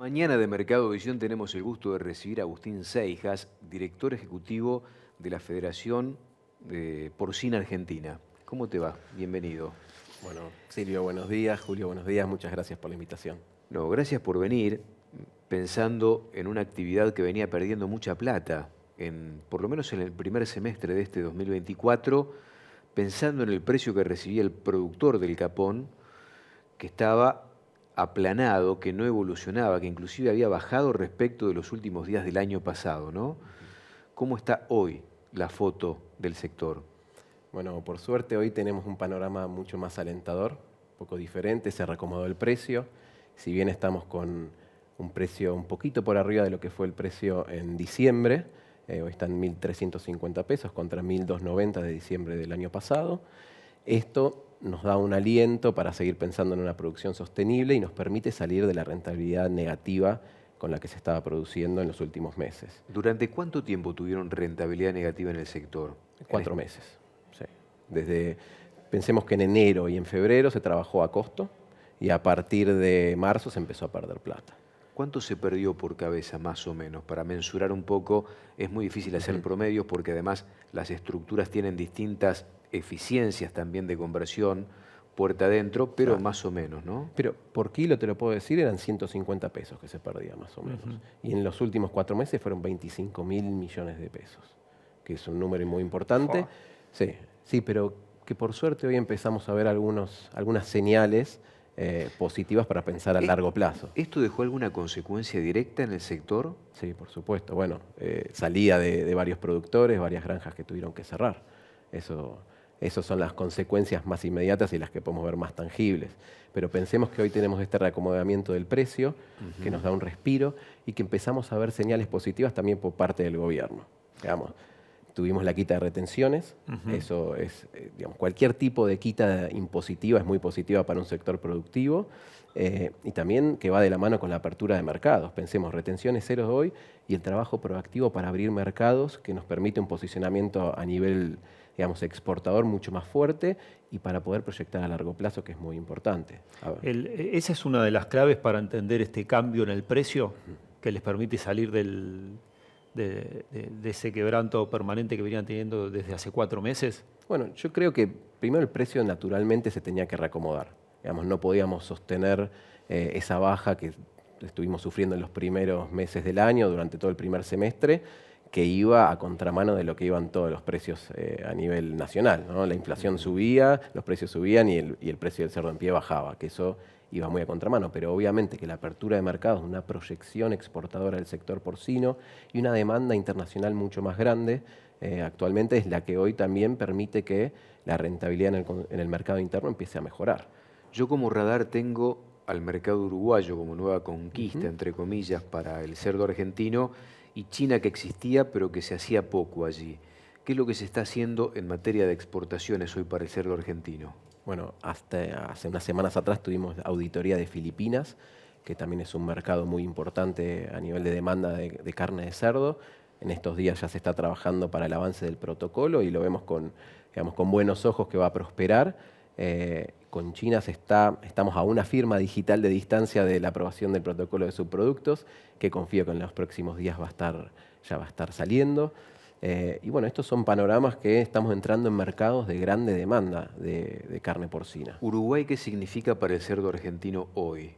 Mañana de Mercado Visión tenemos el gusto de recibir a Agustín Seijas, director ejecutivo de la Federación Porcina Argentina. ¿Cómo te va? Bienvenido. Bueno, Silvio, buenos días. Julio, buenos días. Muchas gracias por la invitación. No, gracias por venir, pensando en una actividad que venía perdiendo mucha plata, por lo menos en el primer semestre de este 2024, pensando en el precio que recibía el productor del capón, que estaba aplanado, que no evolucionaba, que inclusive había bajado respecto de los últimos días del año pasado, ¿no? ¿Cómo está hoy la foto del sector? Bueno, por suerte hoy tenemos un panorama mucho más alentador, un poco diferente, se reacomodó el precio. Si bien estamos con un precio un poquito por arriba de lo que fue el precio en diciembre, hoy está en 1.350 pesos contra 1.290 de diciembre del año pasado. Esto nos da un aliento para seguir pensando en una producción sostenible y nos permite salir de la rentabilidad negativa con la que se estaba produciendo en los últimos meses. ¿Durante cuánto tiempo tuvieron rentabilidad negativa en el sector? 4 meses. Sí. Pensemos que en enero y en febrero se trabajó a costo y a partir de marzo se empezó a perder plata. ¿Cuánto se perdió por cabeza, más o menos? Para mensurar un poco, es muy difícil hacer promedios porque además las estructuras tienen distintas eficiencias también de conversión, puerta adentro, pero Claro. más o menos, ¿no? Pero por kilo, te lo puedo decir, eran 150 pesos que se perdía más o menos. Y en los últimos 4 meses fueron 25.000 millones de pesos, que es un número muy importante. Fua. Sí, sí, pero que por suerte hoy empezamos a ver algunas señales positivas para pensar a largo plazo. ¿Esto dejó alguna consecuencia directa en el sector? Sí, por supuesto. Bueno, salida de varios productores, varias granjas que tuvieron que cerrar. Esas son las consecuencias más inmediatas y las que podemos ver más tangibles. Pero pensemos que hoy tenemos este reacomodamiento del precio, que nos da un respiro y que empezamos a ver señales positivas también por parte del gobierno. Digamos, tuvimos la quita de retenciones, eso es, digamos, cualquier tipo de quita impositiva es muy positiva para un sector productivo y también que va de la mano con la apertura de mercados. Pensemos, retenciones cero hoy y el trabajo proactivo para abrir mercados que nos permite un posicionamiento a nivel, digamos, exportador mucho más fuerte y para poder proyectar a largo plazo, que es muy importante. Esa es una de las claves para entender este cambio en el precio que les permite salir de ese quebranto permanente que venían teniendo desde hace 4 meses. Bueno, yo creo que primero el precio naturalmente se tenía que reacomodar. Digamos, no podíamos sostener esa baja que estuvimos sufriendo en los primeros meses del año, durante todo el primer semestre, que iba a contramano de lo que iban todos los precios a nivel nacional, ¿no? La inflación subía, los precios subían y el precio del cerdo en pie bajaba, que eso iba muy a contramano, pero obviamente que la apertura de mercados, una proyección exportadora del sector porcino y una demanda internacional mucho más grande, actualmente es la que hoy también permite que la rentabilidad en el mercado interno empiece a mejorar. Yo como radar tengo al mercado uruguayo como nueva conquista, entre comillas, para el cerdo argentino, y China que existía pero que se hacía poco allí. ¿Qué es lo que se está haciendo en materia de exportaciones hoy para el cerdo argentino? Bueno, hasta hace unas semanas atrás tuvimos auditoría de Filipinas, que también es un mercado muy importante a nivel de demanda de carne de cerdo. En estos días ya se está trabajando para el avance del protocolo y lo vemos con, digamos, con buenos ojos que va a prosperar. Con China estamos a una firma digital de distancia de la aprobación del protocolo de subproductos, que confío que en los próximos días ya va a estar saliendo. Y bueno, estos son panoramas que estamos entrando en mercados de grande demanda de carne porcina. ¿Uruguay qué significa para el cerdo argentino hoy?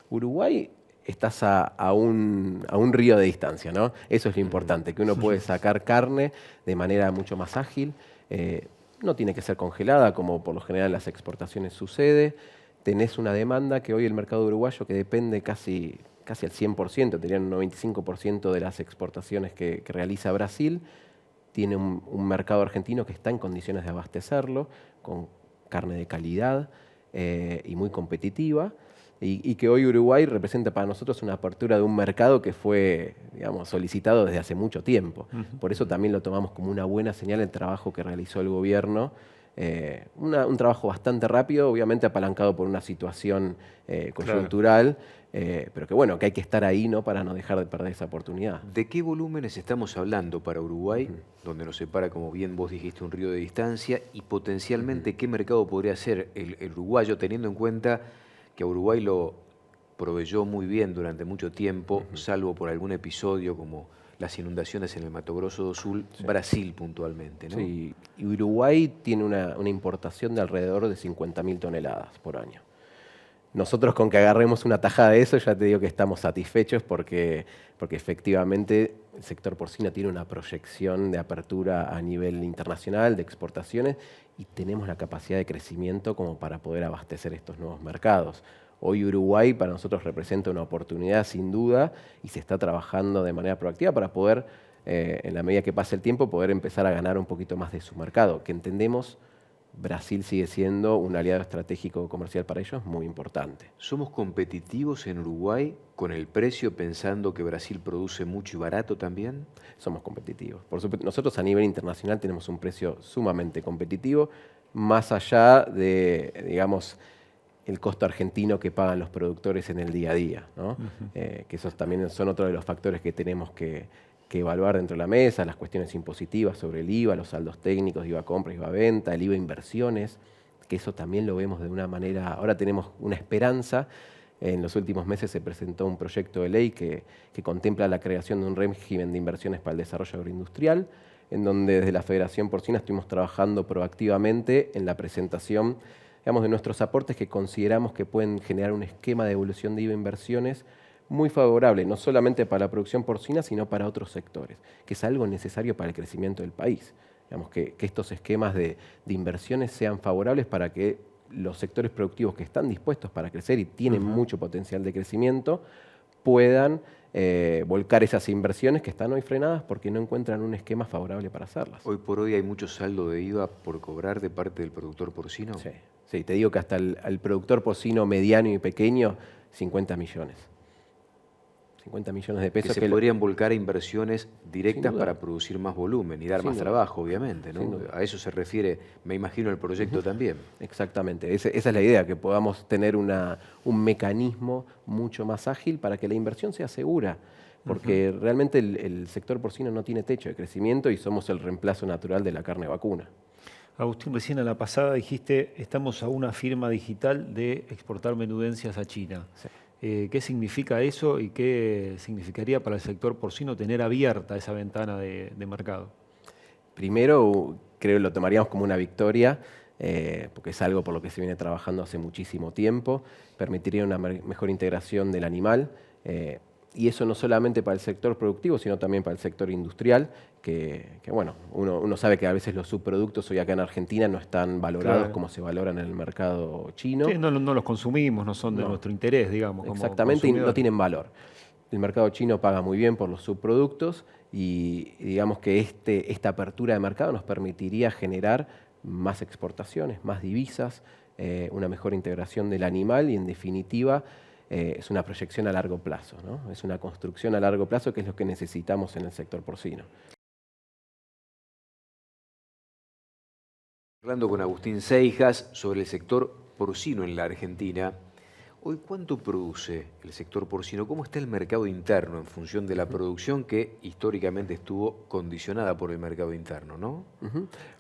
Uruguay estás a un río de distancia, ¿no? Eso es lo importante, que uno puede sacar carne de manera mucho más ágil. No tiene que ser congelada, como por lo general en las exportaciones sucede. Tenés una demanda que hoy el mercado uruguayo, que depende casi al 100%, tenían un 95% de las exportaciones que realiza Brasil, tiene un mercado argentino que está en condiciones de abastecerlo, con carne de calidad y muy competitiva, y que hoy Uruguay representa para nosotros una apertura de un mercado que fue, digamos, solicitado desde hace mucho tiempo. Por eso también lo tomamos como una buena señal el trabajo que realizó el gobierno. Un trabajo bastante rápido, obviamente apalancado por una situación coyuntural, pero que bueno, que hay que estar ahí, ¿no?, para no dejar de perder esa oportunidad. ¿De qué volúmenes estamos hablando para Uruguay, donde nos separa, como bien vos dijiste, un río de distancia, y potencialmente qué mercado podría ser el uruguayo, teniendo en cuenta que a Uruguay proveyó muy bien durante mucho tiempo, salvo por algún episodio como las inundaciones en el Mato Grosso do Sul, Brasil puntualmente, ¿no? Sí, y Uruguay tiene una importación de alrededor de 50.000 toneladas por año. Nosotros con que agarremos una tajada de eso ya te digo que estamos satisfechos porque efectivamente el sector porcino tiene una proyección de apertura a nivel internacional, de exportaciones, y tenemos la capacidad de crecimiento como para poder abastecer estos nuevos mercados. Hoy Uruguay para nosotros representa una oportunidad sin duda y se está trabajando de manera proactiva para poder, en la medida que pase el tiempo, poder empezar a ganar un poquito más de su mercado, que entendemos Brasil sigue siendo un aliado estratégico comercial para ellos muy importante. ¿Somos competitivos en Uruguay con el precio pensando que Brasil produce mucho y barato también? Somos competitivos. Por supuesto, nosotros a nivel internacional tenemos un precio sumamente competitivo, más allá de, digamos, el costo argentino que pagan los productores en el día a día, ¿no? Que esos también son otro de los factores que tenemos que evaluar dentro de la mesa, las cuestiones impositivas sobre el IVA, los saldos técnicos, IVA compra, IVA venta, el IVA inversiones, que eso también lo vemos de una manera, ahora tenemos una esperanza. En los últimos meses se presentó un proyecto de ley que contempla la creación de un régimen de inversiones para el desarrollo agroindustrial, en donde desde la Federación Porcina estuvimos trabajando proactivamente en la presentación, digamos, de nuestros aportes que consideramos que pueden generar un esquema de evolución de IVA inversiones muy favorable, no solamente para la producción porcina, sino para otros sectores, que es algo necesario para el crecimiento del país. Digamos, que estos esquemas de inversiones sean favorables para que los sectores productivos que están dispuestos para crecer y tienen mucho potencial de crecimiento puedan volcar esas inversiones que están hoy frenadas porque no encuentran un esquema favorable para hacerlas. Hoy por hoy hay mucho saldo de IVA por cobrar de parte del productor porcino. Sí, sí, te digo que hasta el productor porcino mediano y pequeño, 50 millones. 50 millones de pesos. Que se podrían volcar a inversiones directas para producir más volumen y dar más duda. trabajo, obviamente, ¿no? A eso se refiere, me imagino, el proyecto también. Exactamente, esa es la idea, que podamos tener un mecanismo mucho más ágil para que la inversión sea segura, porque realmente el sector porcino no tiene techo de crecimiento y somos el reemplazo natural de la carne vacuna. Agustín, recién a la pasada dijiste, estamos a una firma digital de exportar menudencias a China. Sí. ¿Qué significa eso y qué significaría para el sector porcino tener abierta esa ventana de mercado? Primero, creo que lo tomaríamos como una victoria, porque es algo por lo que se viene trabajando hace muchísimo tiempo, permitiría una mejor integración del animal, y eso no solamente para el sector productivo, sino también para el sector industrial, que bueno, uno sabe que a veces los subproductos hoy acá en Argentina no están valorados como se valoran en el mercado chino. Sí, no los consumimos, no son de nuestro interés, digamos. Exactamente, y no tienen valor. El mercado chino paga muy bien por los subproductos y digamos que esta apertura de mercado nos permitiría generar más exportaciones, más divisas, una mejor integración del animal y en definitiva es una proyección a largo plazo, ¿no? Es una construcción a largo plazo que es lo que necesitamos en el sector porcino. Hablando con Agustín Seijas sobre el sector porcino en la Argentina, hoy ¿cuánto produce el sector porcino? ¿Cómo está el mercado interno en función de la producción que históricamente estuvo condicionada por el mercado interno, ¿no?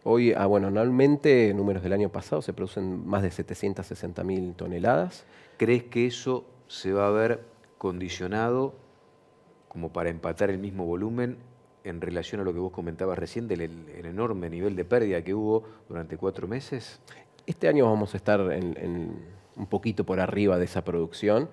Hoy, bueno, anualmente, números del año pasado, se producen más de 760.000 toneladas. ¿Crees que eso se va a ver condicionado como para empatar el mismo volumen en relación a lo que vos comentabas recién del enorme nivel de pérdida que hubo durante 4 meses? Este año vamos a estar un poquito por arriba de esa producción,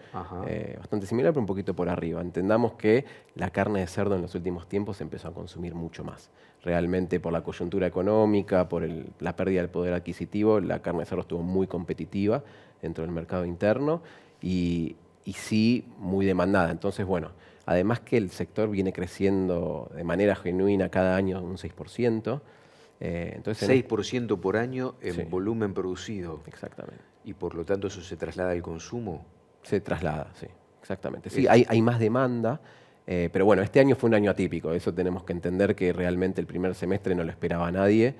bastante similar, pero un poquito por arriba. Entendamos que la carne de cerdo en los últimos tiempos se empezó a consumir mucho más. Realmente por la coyuntura económica, por la pérdida del poder adquisitivo, la carne de cerdo estuvo muy competitiva dentro del mercado interno y sí muy demandada. Entonces, bueno, además que el sector viene creciendo de manera genuina cada año un 6%. Entonces, 6% por año en volumen producido. Exactamente. Y por lo tanto eso se traslada al consumo. Se traslada, sí, exactamente. Sí, hay más demanda, pero bueno, este año fue un año atípico. Eso tenemos que entender que realmente el primer semestre no lo esperaba nadie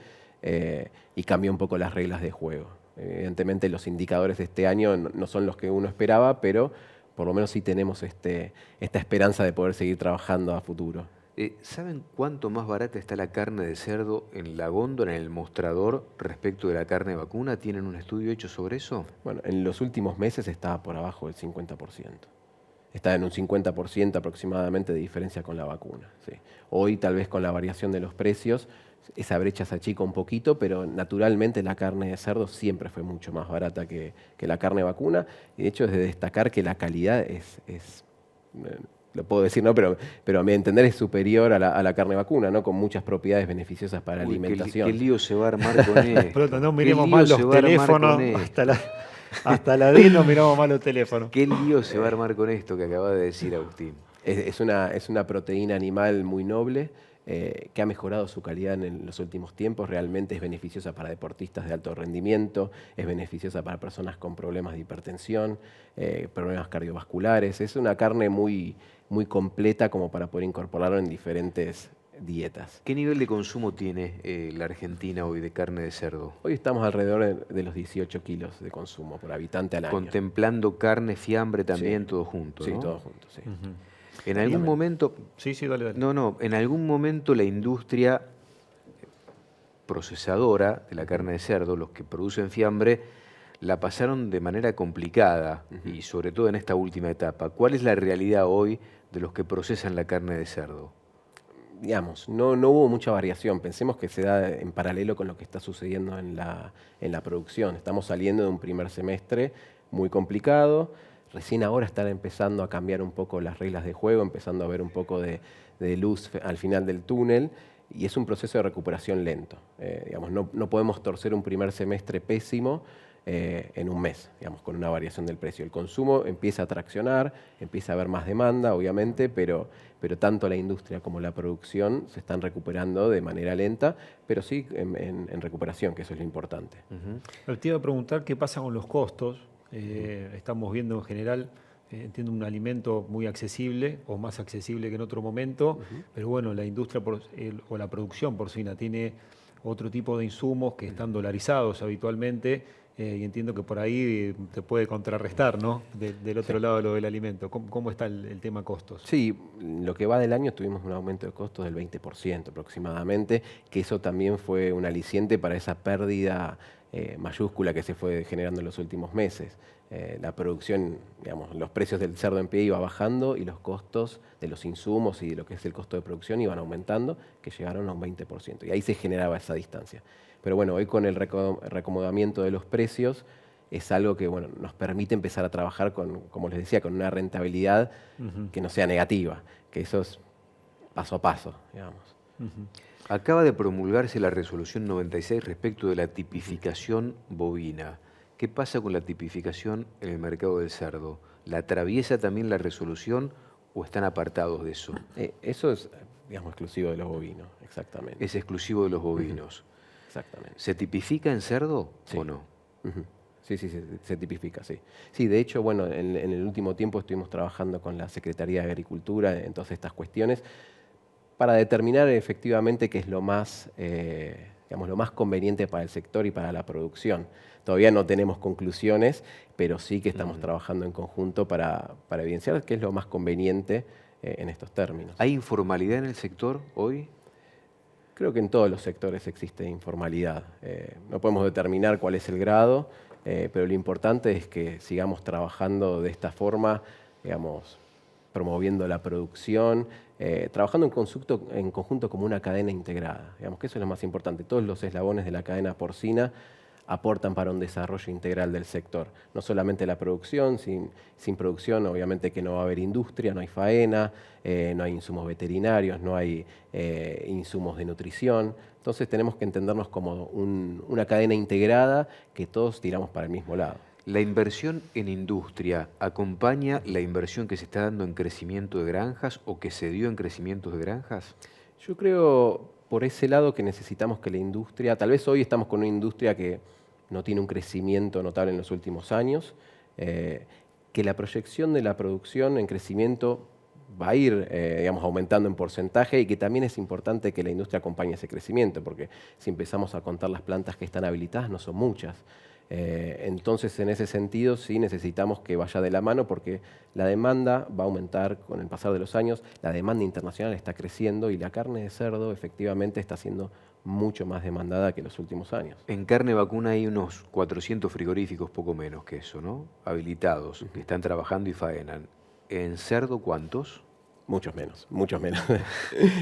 y cambió un poco las reglas de juego. Evidentemente los indicadores de este año no son los que uno esperaba, pero por lo menos sí tenemos esta esperanza de poder seguir trabajando a futuro. ¿Saben cuánto más barata está la carne de cerdo en la góndola, en el mostrador, respecto de la carne vacuna? ¿Tienen un estudio hecho sobre eso? Bueno, en los últimos meses estaba por abajo del 50%. está en un 50% aproximadamente de diferencia con la vacuna. ¿Sí? Hoy tal vez con la variación de los precios esa brecha se achica un poquito, pero naturalmente la carne de cerdo siempre fue mucho más barata que la carne vacuna, y de hecho es de destacar que la calidad lo puedo decir, ¿no? pero a mi entender es superior a la carne vacuna, ¿no? Con muchas propiedades beneficiosas para la alimentación. Qué lío se va a armar con esto. Pronto no Qué miremos lío más se los va a armar teléfonos, con esto. hasta la 10 no miramos más los teléfonos. Qué lío se va a armar con esto que acaba de decir Agustín. Es una proteína animal muy noble, que ha mejorado su calidad en los últimos tiempos. Realmente es beneficiosa para deportistas de alto rendimiento, es beneficiosa para personas con problemas de hipertensión, problemas cardiovasculares. Es una carne muy, muy completa como para poder incorporarlo en diferentes dietas. ¿Qué nivel de consumo tiene la Argentina hoy de carne de cerdo? Hoy estamos alrededor de los 18 kilos de consumo por habitante al año. Contemplando carne, fiambre también, Sí. todo junto, Sí, ¿no? todo junto, sí. Ujú. En algún momento, Sí, dale. en algún momento la industria procesadora de la carne de cerdo, los que producen fiambre, la pasaron de manera complicada y sobre todo en esta última etapa. ¿Cuál es la realidad hoy de los que procesan la carne de cerdo? Digamos, no hubo mucha variación. Pensemos que se da en paralelo con lo que está sucediendo en la producción. Estamos saliendo de un primer semestre muy complicado. Recién ahora están empezando a cambiar un poco las reglas de juego, empezando a ver un poco de luz al final del túnel, y es un proceso de recuperación lento. Digamos, no podemos torcer un primer semestre pésimo en un mes, digamos, con una variación del precio. El consumo empieza a traccionar, empieza a haber más demanda, obviamente, pero tanto la industria como la producción se están recuperando de manera lenta, pero sí en recuperación, que eso es lo importante. Pero te iba a preguntar qué pasa con los costos. Estamos viendo en general, entiendo, un alimento muy accesible o más accesible que en otro momento, pero bueno, la industria o la producción porcina tiene otro tipo de insumos que están dolarizados habitualmente, y entiendo que por ahí te puede contrarrestar, ¿no? Del otro lado lo del alimento. ¿Cómo está el tema costos? Sí, lo que va del año tuvimos un aumento de costos del 20% aproximadamente, que eso también fue un aliciente para esa pérdida mayúscula que se fue generando en los últimos meses. La producción, digamos, los precios del cerdo en pie iba bajando y los costos de los insumos y de lo que es el costo de producción iban aumentando, que llegaron a un 20%. Y ahí se generaba esa distancia. Pero bueno, hoy con el reacomodamiento de los precios es algo que bueno, nos permite empezar a trabajar con, como les decía, con una rentabilidad que no sea negativa, que eso es paso a paso, digamos. Acaba de promulgarse la resolución 96 respecto de la tipificación bovina. ¿Qué pasa con la tipificación en el mercado del cerdo? ¿La atraviesa también la resolución o están apartados de eso? Eso es, digamos, exclusivo de los bovinos, exactamente. Es exclusivo de los bovinos. Exactamente. ¿Se tipifica en cerdo Sí. o no? Sí, se tipifica, sí. Sí, de hecho, bueno, en el último tiempo estuvimos trabajando con la Secretaría de Agricultura en todas estas cuestiones para determinar efectivamente qué es lo más, digamos, lo más conveniente para el sector y para la producción. Todavía no tenemos conclusiones, pero sí que estamos trabajando en conjunto para evidenciar qué es lo más conveniente en estos términos. ¿Hay informalidad en el sector hoy? Creo que en todos los sectores existe informalidad. No podemos determinar cuál es el grado, pero lo importante es que sigamos trabajando de esta forma, digamos, promoviendo la producción, trabajando en conjunto como una cadena integrada. Digamos que eso es lo más importante. Todos los eslabones de la cadena porcina aportan para un desarrollo integral del sector. No solamente la producción, sin producción obviamente que no va a haber industria, no hay faena, no hay insumos veterinarios, no hay insumos de nutrición. Entonces tenemos que entendernos como una cadena integrada que todos tiramos para el mismo lado. ¿La inversión en industria acompaña la inversión que se está dando en crecimiento de granjas o que se dio en crecimientos de granjas? Yo creo por ese lado que necesitamos que la industria, tal vez hoy estamos con una industria que no tiene un crecimiento notable en los últimos años, que la proyección de la producción en crecimiento va a ir digamos, aumentando en porcentaje y que también es importante que la industria acompañe ese crecimiento, porque si empezamos a contar las plantas que están habilitadas no son muchas. Entonces, en ese sentido, sí necesitamos que vaya de la mano porque la demanda va a aumentar con el pasar de los años, la demanda internacional está creciendo y la carne de cerdo efectivamente está siendo mucho más demandada que en los últimos años. En carne vacuna hay unos 400 frigoríficos, poco menos que eso, ¿no? Habilitados, que están trabajando y faenan. ¿En cerdo cuántos? Muchos menos, muchos menos.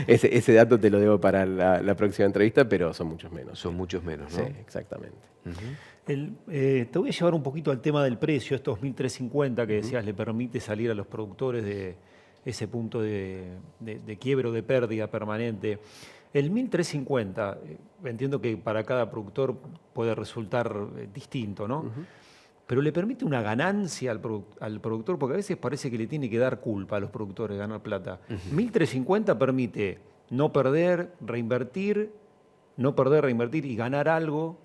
Ese dato te lo debo para la próxima entrevista, pero son muchos menos. Son muchos menos, Sí, ¿no? exactamente. Te voy a llevar un poquito al tema del precio. Estos 1.350 que decías le permite salir a los productores de ese punto de quiebro, de pérdida permanente. El 1.350, entiendo que para cada productor puede resultar distinto, ¿no? Pero le permite una ganancia al productor, porque a veces parece que le tiene que dar culpa a los productores ganar plata. 1.350 permite no perder, reinvertir y ganar algo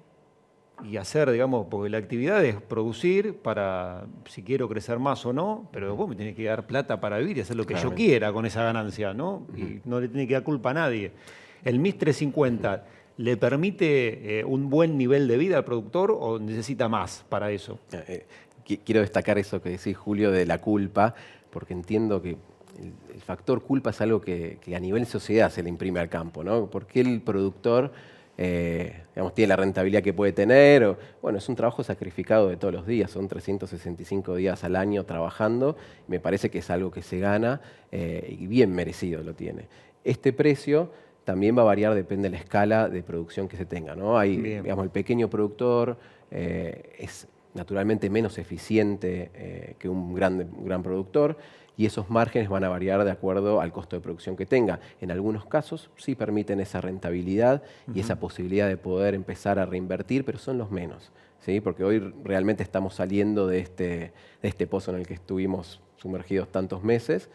y hacer, digamos, porque la actividad es producir para si quiero crecer más o no, pero vos me tenés que dar plata para vivir y hacer lo que yo quiera con esa ganancia, ¿no? Y no le tiene que dar culpa a nadie. El 1.350 ¿le permite un buen nivel de vida al productor o necesita más para eso? Quiero destacar eso que decís, Julio, de la culpa, porque entiendo que el factor culpa es algo que a nivel sociedad se le imprime al campo, ¿no? Porque el productor digamos, tiene la rentabilidad que puede tener. Bueno, es un trabajo sacrificado de todos los días, son 365 días al año trabajando. Me parece que es algo que se gana y bien merecido lo tiene. Este precio también va a variar, depende de la escala de producción que se tenga, ¿no? Digamos, el pequeño productor es naturalmente menos eficiente que un gran productor, y esos márgenes van a variar de acuerdo al costo de producción que tenga. En algunos casos sí permiten esa rentabilidad y esa posibilidad de poder empezar a reinvertir, pero son los menos, ¿sí? Porque hoy realmente estamos saliendo de este pozo en el que estuvimos sumergidos tantos meses,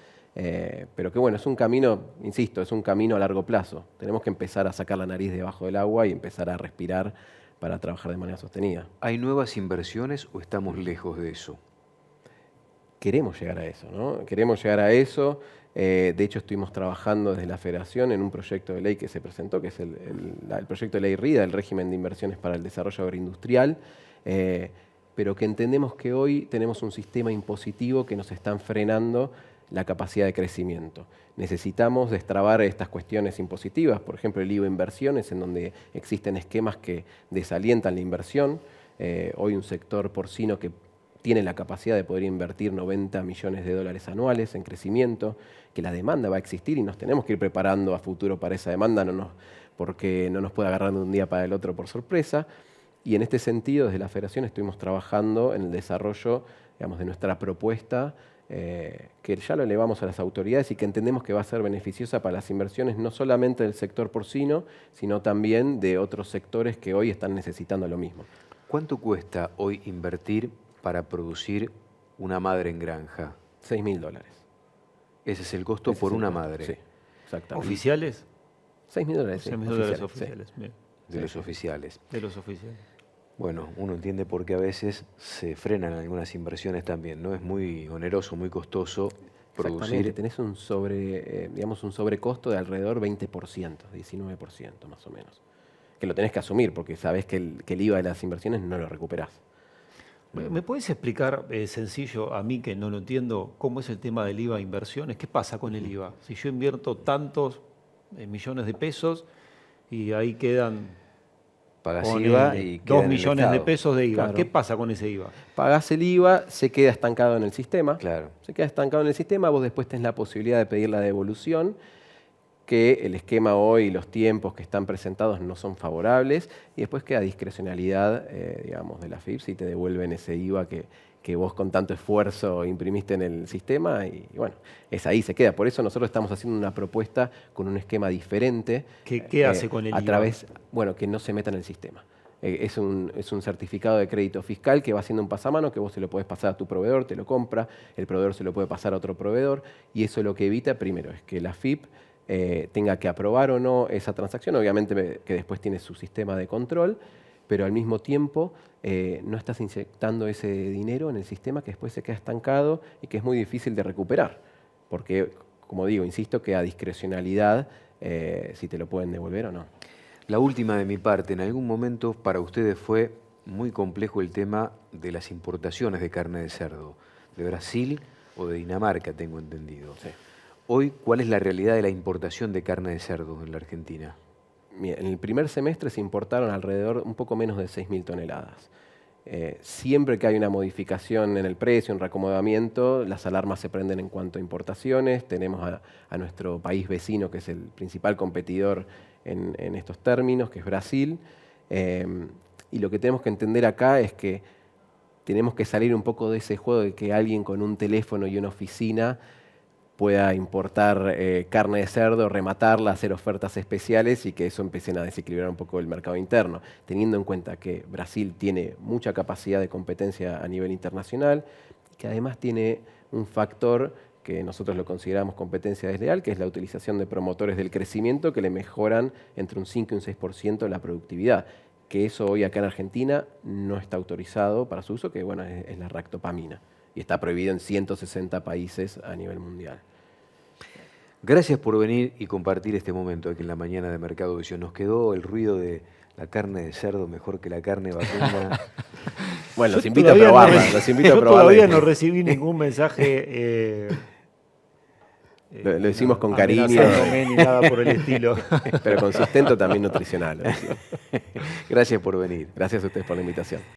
pero que bueno, es un camino, insisto, es un camino a largo plazo. Tenemos que empezar a sacar la nariz debajo del agua y empezar a respirar para trabajar de manera sostenida. ¿Hay nuevas inversiones o estamos lejos de eso? Queremos llegar a eso, ¿no? Queremos llegar a eso. De hecho, estuvimos trabajando desde la Federación en un proyecto de ley que se presentó, que es el proyecto de ley RIDA, el régimen de inversiones para el desarrollo agroindustrial, pero que entendemos que hoy tenemos un sistema impositivo que nos están frenando la capacidad de crecimiento. Necesitamos destrabar estas cuestiones impositivas, por ejemplo, el IVA inversiones, en donde existen esquemas que desalientan la inversión. Hoy un sector porcino que tiene la capacidad de poder invertir 90 millones de dólares anuales en crecimiento, que la demanda va a existir y nos tenemos que ir preparando a futuro para esa demanda, porque no nos puede agarrar de un día para el otro por sorpresa. Y en este sentido, desde la Federación estuvimos trabajando en el desarrollo, digamos, de nuestra propuesta, que ya lo elevamos a las autoridades y que entendemos que va a ser beneficiosa para las inversiones no solamente del sector porcino, sino también de otros sectores que hoy están necesitando lo mismo. ¿Cuánto cuesta hoy invertir para producir una madre en granja? $6.000. Ese es el costo por una madre. Sí, exactamente. ¿Oficiales? $6.000, sí. $6.000 oficiales. Bien. De los oficiales. De los oficiales. Bueno, uno entiende por qué a veces se frenan algunas inversiones también, ¿no? Es muy oneroso, muy costoso producir. Tenés un sobrecosto de alrededor 20%, 19% más o menos. Que lo tenés que asumir porque sabés que el IVA de las inversiones no lo recuperás. ¿Me puedes explicar sencillo a mí que no lo entiendo cómo es el tema del IVA inversiones? ¿Qué pasa con el IVA? Si yo invierto tantos millones de pesos y ahí quedan Pagás IVA y queda 2 en el millones de Estado. pesos de IVA. Claro. ¿Qué pasa con ese IVA? Pagás el IVA, se queda estancado en el sistema. Claro. Se queda estancado en el sistema, vos después tenés la posibilidad de pedir la devolución, que el esquema hoy y los tiempos que están presentados no son favorables, y después queda discrecionalidad, digamos, de la FIP si te devuelven ese IVA que vos con tanto esfuerzo imprimiste en el sistema, y bueno, es ahí, se queda. Por eso nosotros estamos haciendo una propuesta con un esquema diferente. ¿Qué hace con el a IVA? través, bueno, que no se meta en el sistema. Es un certificado de crédito fiscal que va haciendo un pasamano, que vos se lo podés pasar a tu proveedor, te lo compra, el proveedor se lo puede pasar a otro proveedor, y eso lo que evita, primero, es que la FIP tenga que aprobar o no esa transacción, obviamente que después tiene su sistema de control, pero al mismo tiempo no estás inyectando ese dinero en el sistema que después se queda estancado y que es muy difícil de recuperar, porque, como digo, insisto, que a discrecionalidad si te lo pueden devolver o no. La última de mi parte, en algún momento para ustedes fue muy complejo el tema de las importaciones de carne de cerdo, de Brasil o de Dinamarca, tengo entendido. Sí. Hoy, ¿cuál es la realidad de la importación de carne de cerdo en la Argentina? Mira, en el primer semestre se importaron alrededor un poco menos de 6.000 toneladas. Siempre que hay una modificación en el precio, un reacomodamiento, las alarmas se prenden en cuanto a importaciones. Tenemos a nuestro país vecino, que es el principal competidor en estos términos, que es Brasil. Y lo que tenemos que entender acá es que tenemos que salir un poco de ese juego de que alguien con un teléfono y una oficina pueda importar carne de cerdo, rematarla, hacer ofertas especiales y que eso empiecen a desequilibrar un poco el mercado interno, teniendo en cuenta que Brasil tiene mucha capacidad de competencia a nivel internacional, que además tiene un factor que nosotros lo consideramos competencia desleal, que es la utilización de promotores del crecimiento que le mejoran entre un 5 y un 6% la productividad, que eso hoy acá en Argentina no está autorizado para su uso, que bueno, es la ractopamina. Y está prohibido en 160 países a nivel mundial. Gracias por venir y compartir este momento aquí en la mañana de Mercado Visión. Nos quedó el ruido de la carne de cerdo mejor que la carne vacuna. Bueno, los invito a probarla. Yo todavía no recibí ningún mensaje. Lo decimos con cariño. Ni nada por el estilo. Pero con sustento también nutricional. Gracias por venir. Gracias a ustedes por la invitación.